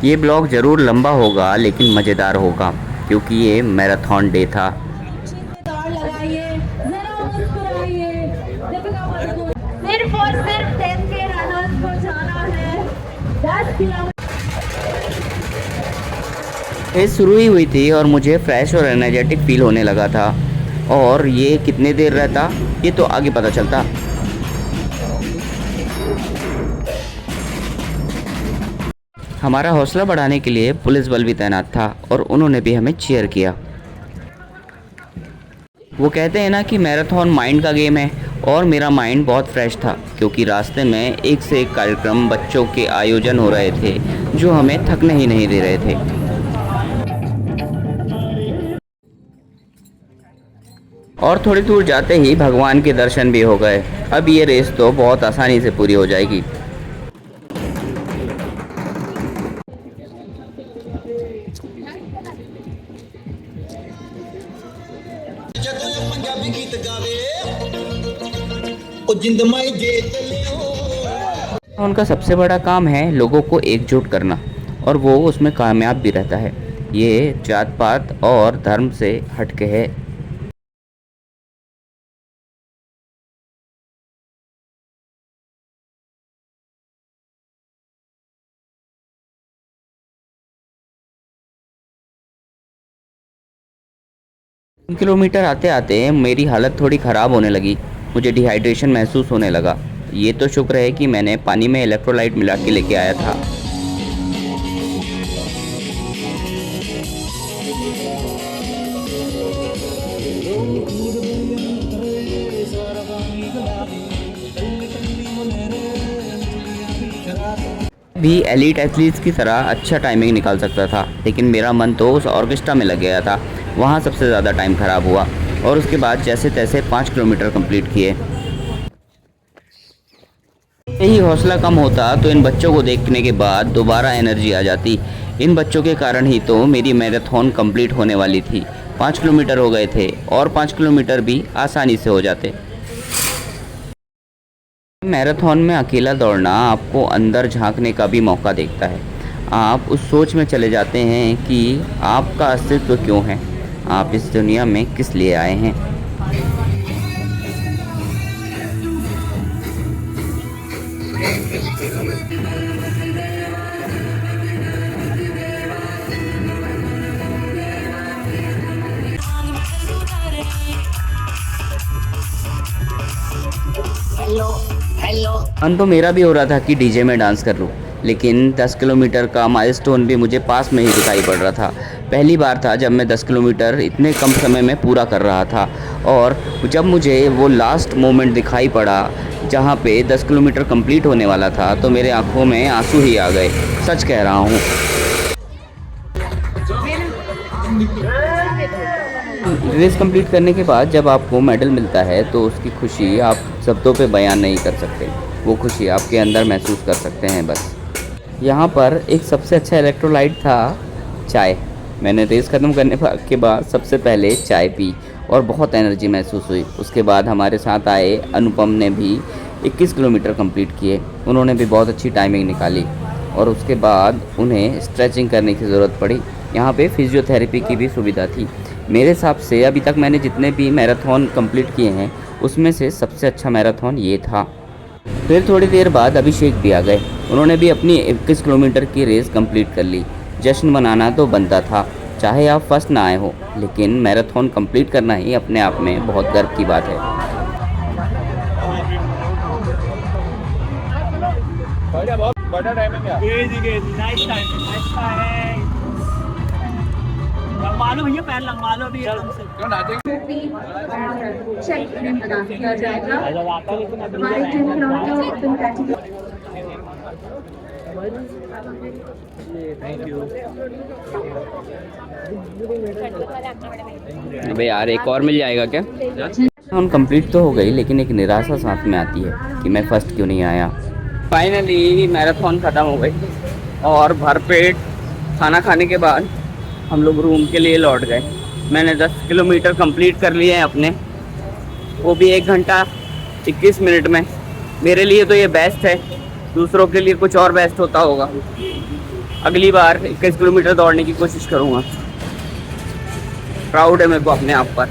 ये ब्लॉग ज़रूर लंबा होगा लेकिन मज़ेदार होगा क्योंकि ये मैराथन डे था। सिर्फ और सिर्फ 10 के रनर्स को जाना है 10 किलोमीटर। रेस शुरू ही हुई थी और मुझे फ्रेश और एनर्जेटिक फील होने लगा था। और ये कितने देर रहता ये तो आगे पता चलता। हमारा हौसला बढ़ाने के लिए पुलिस बल भी तैनात था और उन्होंने भी हमें चीयर किया। वो कहते हैं ना कि मैराथन माइंड का गेम है, और मेरा माइंड बहुत फ्रेश था क्योंकि रास्ते में एक से एक कार्यक्रम बच्चों के आयोजन हो रहे थे जो हमें थकने ही नहीं दे रहे थे। और थोड़ी दूर जाते ही भगवान के दर्शन भी हो गए। अब ये रेस तो बहुत आसानी से पूरी हो जाएगी। उनका सबसे बड़ा काम है लोगों को एकजुट करना, और वो उसमें कामयाब भी रहता है। ये जात पात और धर्म से हटके है। किलोमीटर आते आते मेरी हालत थोड़ी ख़राब होने लगी। मुझे डिहाइड्रेशन महसूस होने लगा। ये तो शुक्र है कि मैंने पानी में इलेक्ट्रोलाइट मिला के लेके आया था। भी एलीट एथलीट्स की तरह अच्छा टाइमिंग निकाल सकता था, लेकिन मेरा मन तो उस ऑर्केस्ट्रा में लग गया था। वहाँ सबसे ज़्यादा टाइम ख़राब हुआ और उसके बाद जैसे तैसे 5 किलोमीटर कंप्लीट किए। यही हौसला कम होता तो इन बच्चों को देखने के बाद दोबारा एनर्जी आ जाती। इन बच्चों के कारण ही तो मेरी मैराथन कंप्लीट होने वाली थी। 5 किलोमीटर हो गए थे और 5 किलोमीटर भी आसानी से हो जाते। मैराथन में अकेला दौड़ना आपको अंदर झांकने का भी मौका देता है। आप उस सोच में चले जाते हैं कि आपका अस्तित्व क्यों है, आप इस दुनिया में किस लिए आए हैं। मन तो मेरा भी हो रहा था कि डीजे में डांस कर लूं, लेकिन 10 किलोमीटर का माइलस्टोन भी मुझे पास में ही दिखाई पड़ रहा था। पहली बार था जब मैं 10 किलोमीटर इतने कम समय में पूरा कर रहा था, और जब मुझे वो लास्ट मोमेंट दिखाई पड़ा जहाँ पे 10 किलोमीटर कंप्लीट होने वाला था तो मेरे आंखों में आंसू ही आ गए। सच कह रहा हूँ। रेस कंप्लीट करने के बाद जब आपको मेडल मिलता है तो उसकी खुशी आप शब्दों पे बयान नहीं कर सकते। वो खुशी आपके अंदर महसूस कर सकते हैं बस। यहाँ पर एक सबसे अच्छा इलेक्ट्रोलाइट था चाय। मैंने रेस ख़त्म करने के बाद सबसे पहले चाय पी और बहुत एनर्जी महसूस हुई। उसके बाद हमारे साथ आए अनुपम ने भी 21 किलोमीटर कंप्लीट किए। उन्होंने भी बहुत अच्छी टाइमिंग निकाली और उसके बाद उन्हें स्ट्रेचिंग करने की ज़रूरत पड़ी। यहाँ पे फिजियोथेरेपी की भी सुविधा थी। मेरे हिसाब से अभी तक मैंने जितने भी मैराथन कंप्लीट किए हैं उसमें से सबसे अच्छा मैराथन ये था। फिर थोड़ी देर बाद अभिषेक भी आ गए। उन्होंने भी अपनी 21 किलोमीटर की रेस कंप्लीट कर ली। जश्न मनाना तो बनता था, चाहे आप फर्स्ट ना आए हो, लेकिन मैराथन कंप्लीट करना ही अपने आप में बहुत गर्व की बात है। बड़ा टाइमिंग है। Nice time. लंबा लो भैया, पैर लंबा लो भी एकदम से। क्यों नाचेंगे? किया जाएगा। हमारे 10 kilometre open category. Thank you. अबे यार एक और मिल जाएगा क्या? हम कंप्लीट तो हो गई, लेकिन एक निराशा साथ में आती है कि मैं फर्स्ट क्यों नहीं आया। फाइनली मैराथन ख़त्म हो गई और भरपेट खाना खाने के बाद हम लोग रूम के लिए लौट गए। मैंने 10 किलोमीटर कंप्लीट कर लिए हैं अपने, वो भी 1 घंटा 21 मिनट में। मेरे लिए तो ये बेस्ट है, दूसरों के लिए कुछ और बेस्ट होता होगा। अगली बार 21 किलोमीटर दौड़ने की कोशिश करूँगा। प्राउड है मेरे को अपने आप पर।